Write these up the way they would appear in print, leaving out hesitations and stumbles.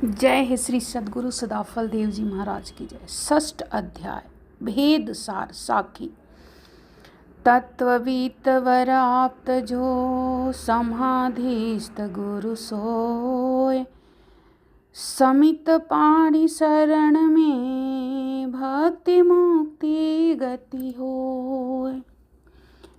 जय हे श्री सद्गुरु सदाफल देव जी महाराज की जय। षष्ठ अध्याय भेद सार साखी। तत्ववीत वर आप्त जो समाधिस्थ गुरु सोय, समित पाणी शरण में भक्ति मुक्ति गति होय।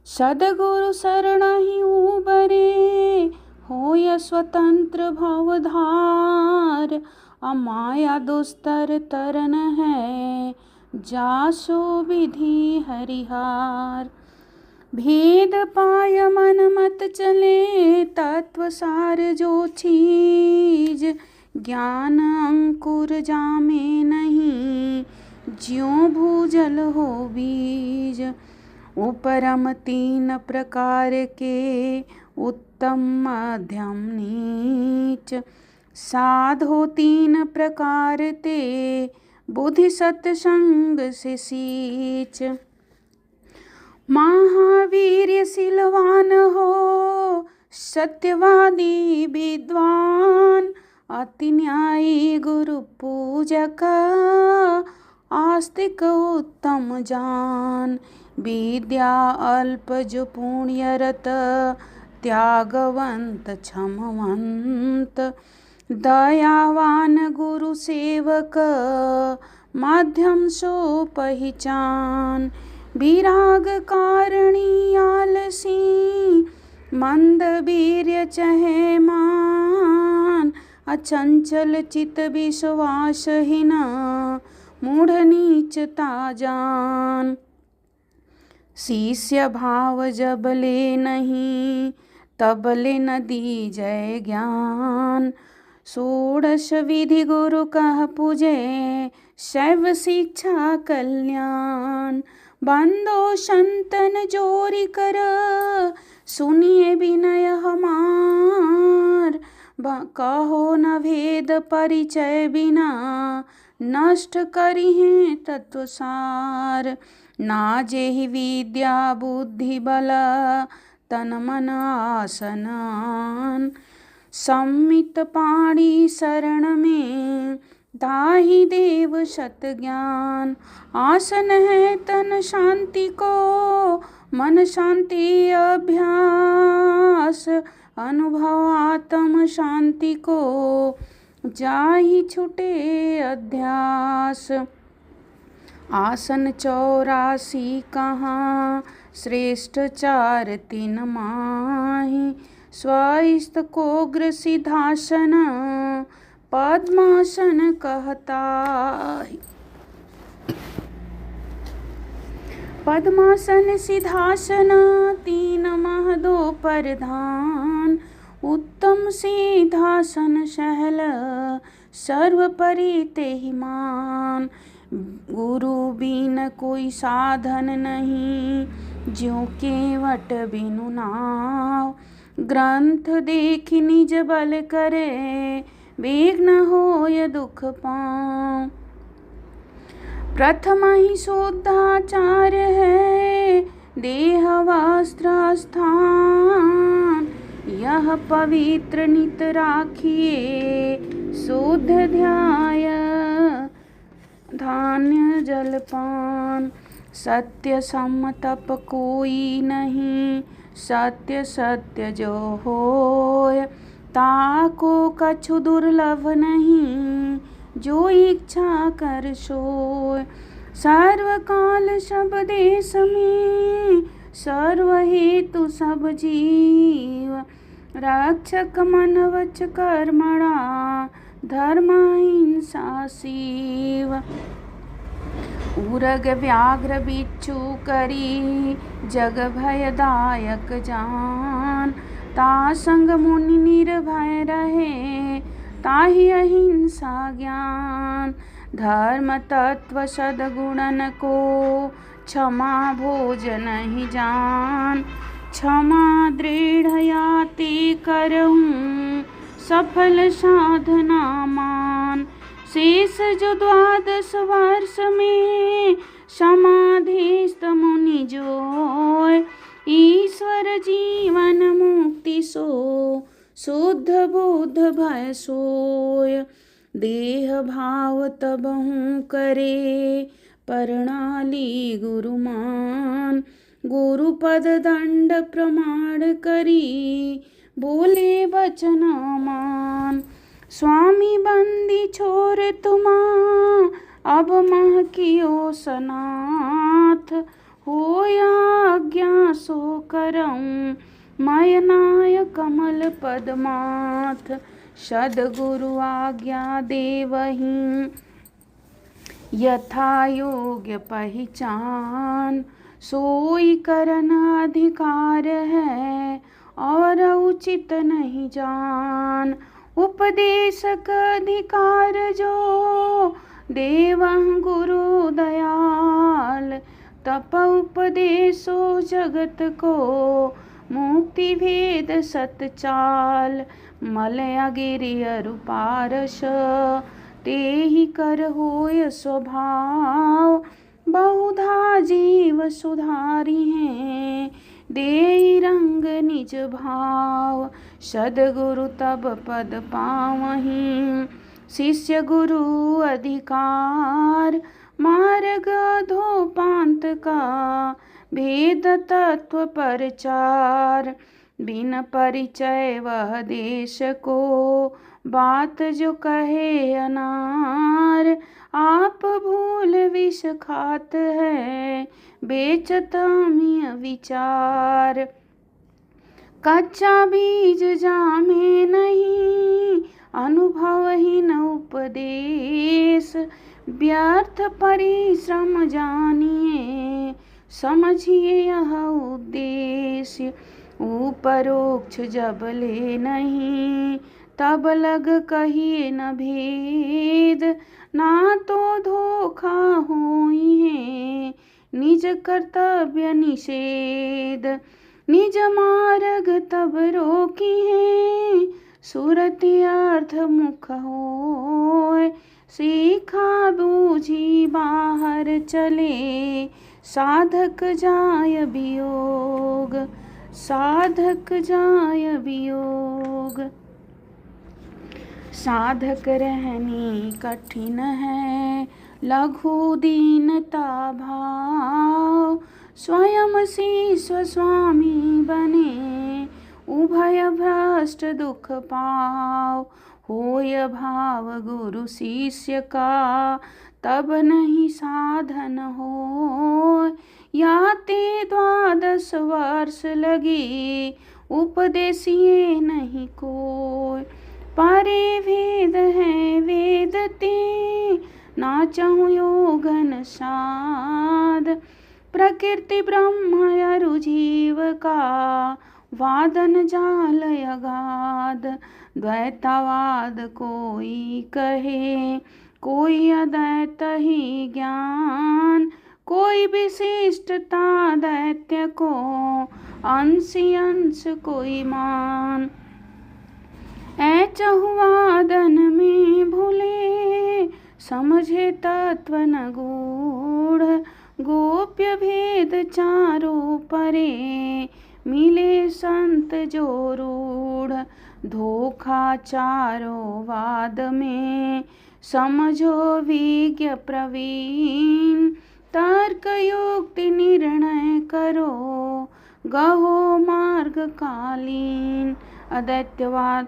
सदगुरु शरण ही उबरे होय स्वतंत्र भवधार, अमाया दुस्तर तरन है जासो विधि हरिहार। भेद पाय मन मत चले तत्व सार जो चीज, ज्ञान अंकुर जामे नहीं ज्यों भूजल हो बीज। उपरम तीन प्रकार के उत्तम मध्यम नीच, साधो तीन प्रकार ते बुद्धि सत्संग से सींच। महावीर सिलवान हो सत्यवादी विद्वान, अति न्यायी गुरु पूजक आस्तिक उत्तम जान। विद्या अल्प जो पुण्यरत त्यागवंत क्षमवंत, दयावान गुरु सेवक माध्यम सो पहचान। विराग कारणी आलसी मंद वीर्य चहे मान, अचंचल चित विश्वासहीन मूढ़ नीचता जान। शिष्य भाव जब ले नहीं तब ले न दीजय ज्ञान। षोडश विधि गुरु कह पूजे शैव शिक्षा कल्याण। बंदो संतन जोरी कर सुनिए विनय हमार, कहो न भेद परिचय बिना नष्ट करी है तत्वसार। ना जेहि विद्या बुद्धि बल तन मन आसनान, सम्मित पाणी शरण में दाहि देव सत ज्ञान। आसन है तन शांति को मन शांति अभ्यास, अनुभव आत्म शांति को जाहि छुटे अध्यास। आसन 84 कहाँ श्रेष्ठ 4 तीन माही, स्वस्थ कोग्र सिद्धासन पद्मासन कहता। पद्मासन सिद्धासन तीन महदो प्रधान, उत्तम सिद्धासन सहल सर्वपरि तेहि मान। गुरु बिन कोई साधन नहीं ज्यों केवट बिनु नाव, ग्रंथ देख निज बल करे वेग न होय दुख पाँव। प्रथम ही शुद्धाचार है देह वस्त्र स्थान, यह पवित्र नित राखिए शुद्ध ध्याय धान्य जलपान। सत्य सम तप कोई नहीं सत्य सत्य जो होय, ताको कछु दुर्लभ नहीं जो इच्छा कर सोय। सर्वकाल सब देश में सर्व हेतु सब जीव, रक्षक मन वच कर्मणा धर्म हिंसा शिव। उरग व्याघ्र बिच्छू करी जग भयदायक जान, ता संग मुनि निर्भय रहे ताहि अहिंसा ज्ञान। धर्म तत्व सद्गुणन को क्षमा भोजन ही जान, क्षमा दृढ़ याति करहूँ सफल साधना मान। शेष जो 12 वर्ष में समाधिस्थ मुनि जोय, ईश्वर जीवन मुक्ति सो शुद्ध बुद्ध भय सोय। देह भाव तबहु करे, प्रणाली गुरुमान। गुरुपद दंड प्रमाण करी, बोले बचन मान। स्वामी बंदी छोर तुमा, अब मह कियो सनाथ। होया आज्ञा सो करऊँ, मयनाय कमल पदमाथ। सद्गुरु आज्ञा देवहीं, यथा योग्य पहचान। सोई करन अधिकार है, और उचित नहीं जान। उपदेशक अधिकार जो, देवं गुरु दयाल। तप उपदेशो जगत को, मुक्ति भेद सतचाल। मलया गिरि अरु पारस, तेहि कर होय स्वभाव। बहुधा जीव सुधारी हैं, देई रंग निज भाव। सद्गुरु तब पद पावहीं, शिष्य गुरु अधिकार। मार्ग अधोपांत का, भेद तत्व परचार। बिन परिचय वह देश को, बात जो कहे अनार। आप भूल विष खात है, बेचत अमिय विचार। कच्चा बीज जामे नहीं, अनुभवहीन उपदेश। व्यर्थ परिश्रम जानिए, समझिए यह उद्देश्य। उपरोक्ष जब ले नहीं, तब लग कहिए न भेद। ना तो धोखा होई है, निज कर्तव्य निषेध। निज मार्ग तब रोकी है, सुरति अर्थ मुख होय। सीखा बूझी बाहर चले, साधक जाय वियोग। साधक जाय वियोग। साधक रहनी कठिन है, लघु दीनता भाव। स्वयं शीर्ष स्वामी बने, उभय भ्रष्ट दुख पाव। होय भाव गुरु शिष्य का, तब नहीं साधन हो। या ते 12 वर्ष लगी, उपदेशिए नहीं कोय। परे भेद है वेद ते, ना चाहूँ योगन साध। प्रकृति ब्रह्म अरु जीव का, वादन जाल अगाध। द्वैतवाद कोई कहे, कोई अद्वैत ही ज्ञान। कोई विशिष्टता दैत्य को, अंशी अंश कोई मान। चहुवादन में भूले, समझे तत्व न गूढ़। गोप्य भेद चारों परे, मिले संत जो रूढ़। धोखा चारों वाद में, समझो विज्ञ प्रवीण। तर्क युक्ति निर्णय करो, गहो मार्ग कालीन। अदैत्यवाद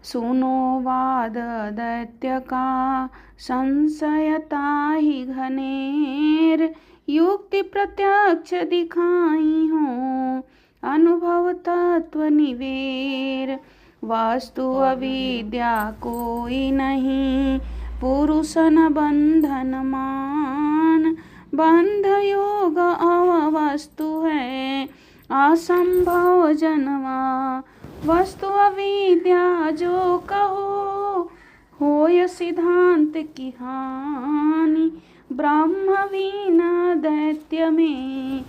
सुनो वाद अदैत्य का, संशयता ही घनेर। युक्ति प्रत्यक्ष दिखाई हो, अनुभव तत्व निवेर। वास्तु अविद्या कोई नहीं, पुरुष न बंधन मान। बंध योग अवस्तु है, असंभव जन्मा। वस्तु अविद्या जो कहो, होय सिद्धांत की हानि। ब्रह्म वीना दैत्य में,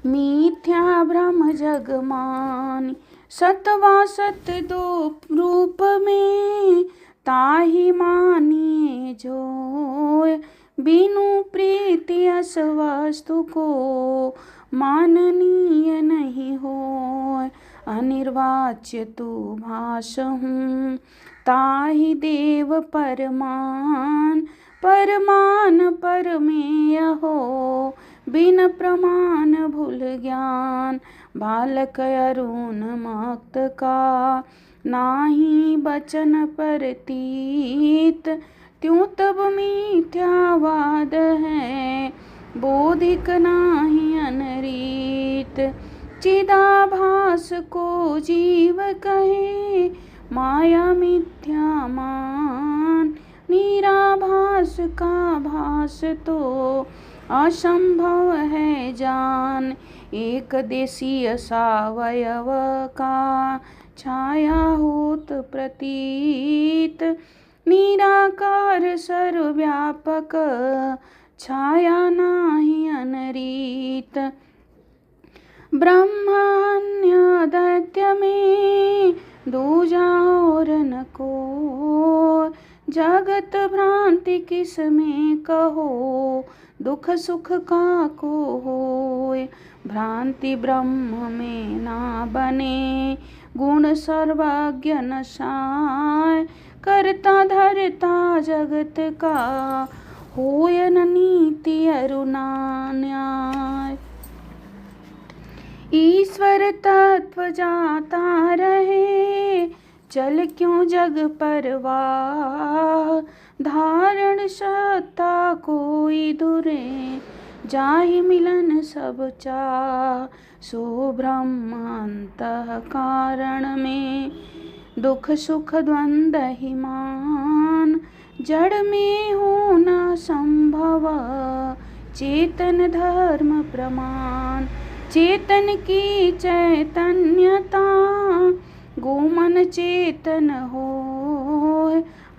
मिथ्या भ्रम जग मानि। सत्वा सत्य दो रूप में, ताहि मानिए जोय। बिनु प्रीति अस वस्तु को, माननीय नहीं होय। अनिर्वाच्य तू भास हूँ, ताहि देव परमान, परमान परमेय हो, बिन प्रमाण भूल ज्ञान। बालक अरुण मक्त का, नाही बचन परतीत, त्यों तब मिथ्यावाद है, बोधिक नाही अनरीत। चिदाभास को जीव कहे, माया मिथ्या मान, निराभास का भास तो असंभव है जान। एक देशीय सावयव का, छाया होत प्रतीत, निराकार सर्वव्यापक, छाया नाही अनरीत। ब्रह्मण्य दैत्य में दूजा और न को, जगत भ्रांति किस में कहो, दुख सुख का को होय। भ्रांति ब्रह्म में ना बने, गुण सर्वज्ञ न साय, करता धरता जगत का, होय न नीति अरुणा न्याय। ईश्वर तत्व जाता रहे, चल क्यों जग परवाह, धारण सत्ता कोई दुरे, जाहि मिलन सब चाह। सो ब्रह्म अंतः कारण में, दुख सुख द्वंद्व ही मान, जड़ में होना संभव, चेतन धर्म प्रमाण। चेतन की चैतन्यता, गोमन चेतन हो,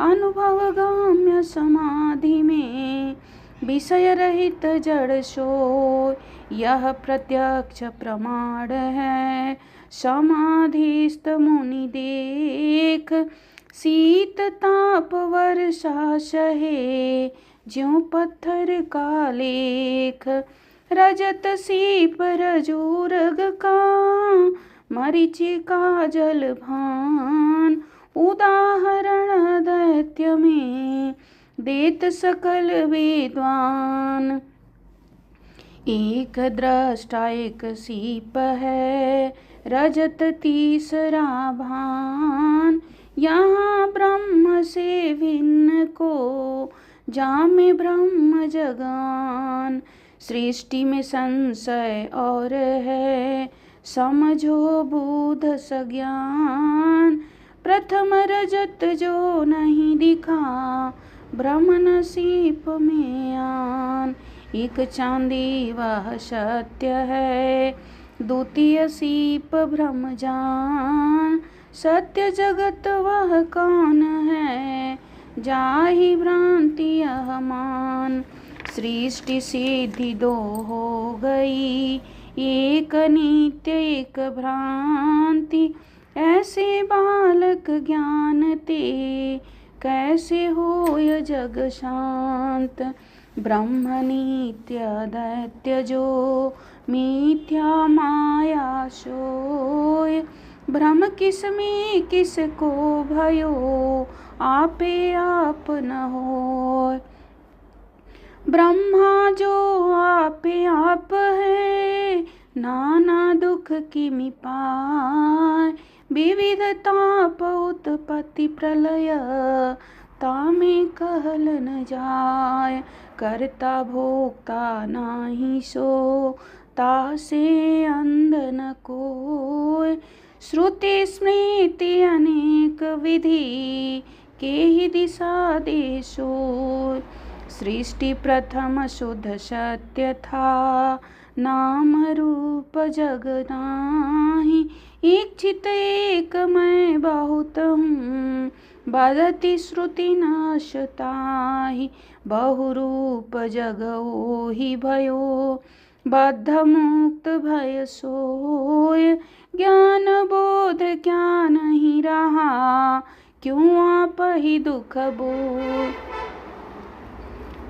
अनुभव गाम्य समाधि में, विषय रहित जड़ सोय। यह प्रत्यक्ष प्रमाण है, समाधिस्थ मुनि देख, शीत ताप वर्षा सहे, ज्यों पत्थर का लेख। रजत सीप रजोरग का, मरीचिका जल भान, उदाहरण दैत्य में, देत सकल विद्वान। एक दृष्टा एक सीप है, रजत तीसरा भान, यहाँ ब्रह्म से भिन्न को, जामे ब्रह्म जगान। सृष्टि में संशय और है, समझो बुध सज्ञान। प्रथम रजत जो नहीं दिखा, ब्रह्म नसीब में आन। एक चांदी वह सत्य है, द्वितीय सीप ब्रह्म जान। सत्य जगत वह कौन है, जाहि भ्रांति यह मान। सृष्टि सिद्धि दो हो गई, एक नित्य एक भ्रांति। ऐसे बालक ज्ञान ते, कैसे होय जग शांत। ब्रह्म नित्य दैत्य जो, मिथ्या माया सोय। भ्रम किस में किसको भयो, आपे आप न होय। ब्रह्मा जो आपे आप है, नाना दुख किमि पाय। विविध ताप उत्पत्ति प्रलय, तामे कहल न जाय। कर्ता भोक्ता नाही सो, तासे अंध न कोय। श्रुति स्मृति अनेक विधि, केहि दिशा दे सोय। सृष्टि प्रथम शुद्ध सत्य था, नाम रूप जग नाही। इच्छित एक मैं बहुत हूँ, बदति श्रुति नाशताहि। बहुरूप जग ओहि भयो, बद्ध मुक्त भय सोय। ज्ञान बोध क्या नहीं रहा, क्यों आप ही दुख बोय।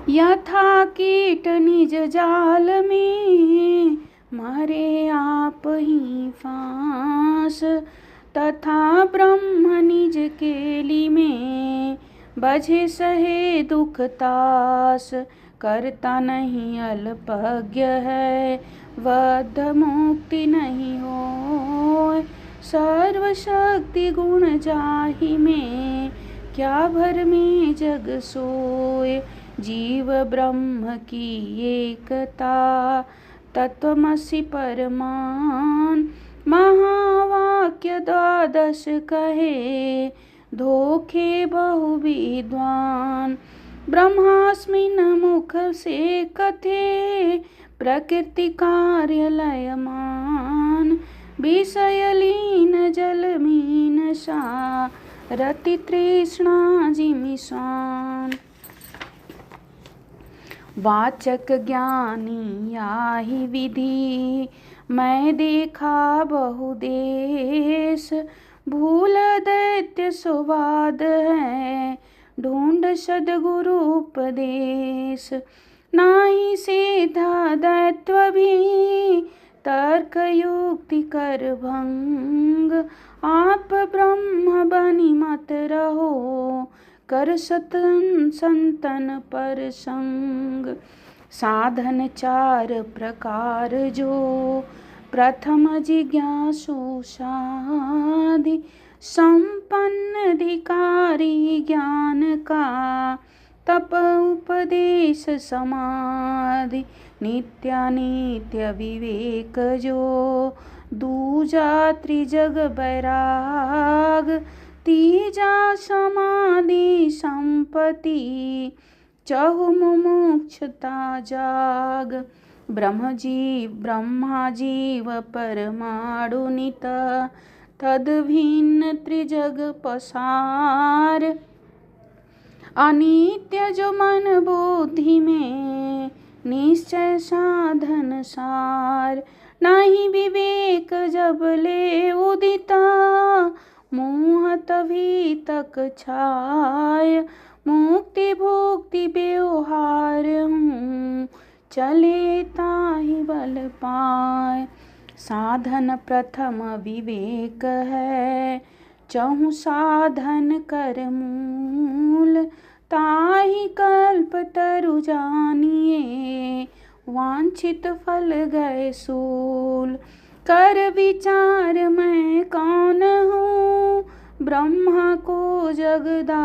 यथा कीट निज जाल में, मारे आप ही फांस। तथा ब्रह्म निज केली में बझे सहे दुख तास। करता नहीं अल्पज्ञ है बद्ध मुक्ति नहीं होय। सर्वशक्ति गुण जाहि में क्या भर में जग सोय। जीव ब्रह्म की एकता तत्वमसि परमान। महावाक्य द्वादश कहे धोखे बहु विद्वान। ब्रह्मास्मिन् मुख से कथे प्रकृति कार्य लयमान। विषय लीन जल मीन सा रति तृष्णा जिमिषान। वाचक ज्ञानी याहि विधि मैं देखा बहु देश। भूल दैत्य सुवाद है ढूंढ सद्गुरु उपदेश। नाही सीधा दैत्व भी तर्क युक्ति कर भंग। आप ब्रह्म बनी मत रहो कर सतन संतन पर संग। साधन चार प्रकार जो प्रथम जिज्ञासु साधि। संपन्न अधिकारी ज्ञान का तप उपदेश समाधि। नित्यानित्य विवेक जो दूजा त्रिजग बैराग। तीजा समाधि संपत्ति चहु मुमुक्षुता जाग। ब्रह्मा जीव परमाणु नित तद भिन्न त्रिजग पसार। अनित्य जो मन बुद्धि में निश्चय साधन सार। नहीं विवेक जब ले उदिता मोह तभी तक छाय। मुक्ति भुक्ति व्यवहार हूँ चले ताहि बल पाए। साधन प्रथम विवेक है चहु साधन कर मूल। ताहि कल्प तरु जानिए वांछित फल गए सूल। कर विचार मैं कौन हूँ ब्रह्मा को जगदाधार।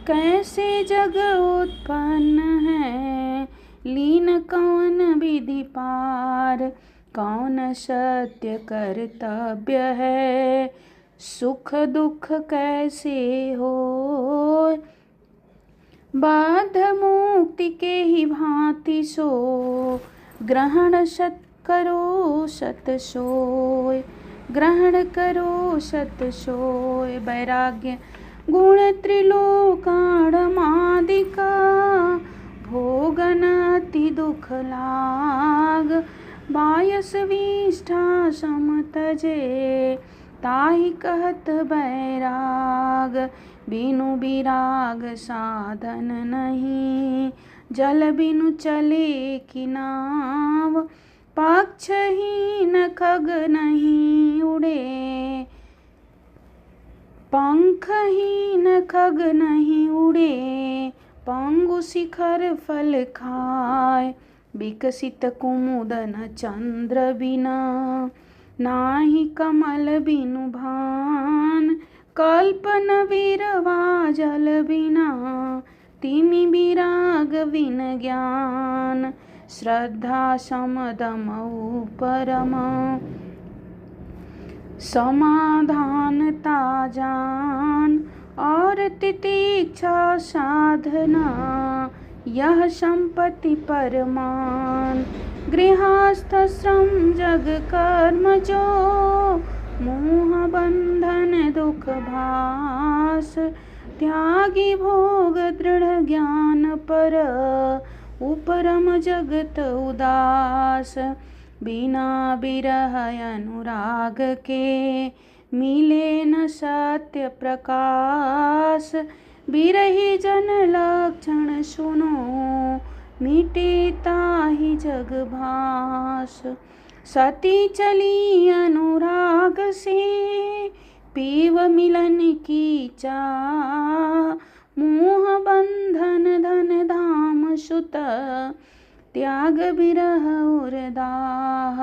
कैसे जग उत्पन्न है लीन कौन विधि पार। कौन सत्य कर्तव्य है सुख दुख कैसे हो। बाध मुक्ति के ही भांति सो ग्रहण सत करो सत सोय। ग्रहण करो सत सोय। वैराग्य गुण त्रिलोकाणमादिका भोगन अति दुख लाग। बायस विष्ठा सम तजे ताहि कहत बैराग। बिनु विराग साधन नहीं जल बिनु चले कि नाव। पक्षहीन खग नहीं उड़े पंखहीन खग नहीं उड़े। पंगु शिखर फल खाए। विकसित कुमुदन चंद्र बिना नाही कमल बिनु भान। कल्पन विरवा जल बिना तिमि विराग बिन ज्ञान। श्रद्धा समदम परम समाधानता जान। और तितिक्षा साधना यह संपत्ति परमान। गृहस्थ श्रम जग कर्म जो मोह बंधन दुख भास। त्यागी भोग दृढ़ ज्ञान पर उपरम जगत उदास। बिना विरह अनुराग के मिले न सत्य प्रकाश। बिरही जन लक्षण सुनो मिटे ताहि जग भास। सती चली अनुराग से पीव मिलन की चाह, मोह बंधन धन धाम सुत त्याग बिरह और दाह।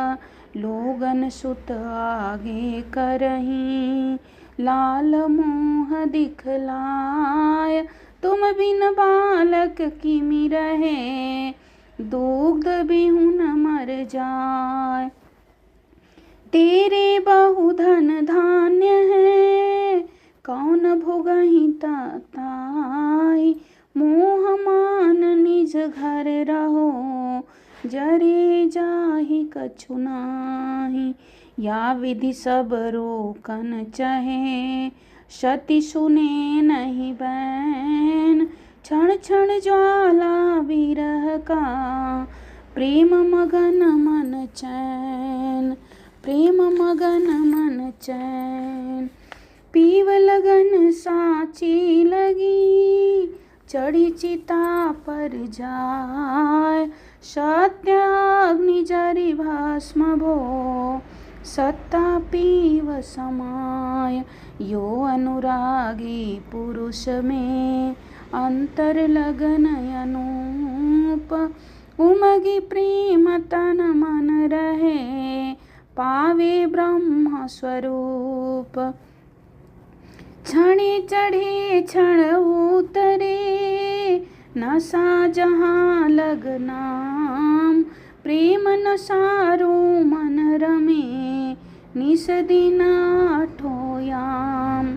लोगन सुत आगे करहीं लाल मोह दिखलाय, तुम बिन बालक किमि रहे दुग्ध बिहुन मर जाय। तेरे बहु धन धान्य है कौन भोगहि ताई, मोह मान निज घर रहो जरे जाहि कछु नाही। या विधि सब रोकन चहे सती सुने नहीं बैन, क्षण क्षण ज्वाला विरह का प्रेम मगन मन चैन, प्रेम मगन मन चैन। पीव लगन साची लगी चढ़ी चिता पर जाय, सत्याग्नि जरि भस्म भो सत्ता पीव समाय। यो अनुरागी पुरुष में अंतर लगन अनूप, उमगी प्रेम तन मन रहे पावे ब्रह्म स्वरूप। क्षणे चढ़े क्षण उतरे नशा जहाँ लग नाम, प्रेम नशारो मन रमे निस दिन आठो याम।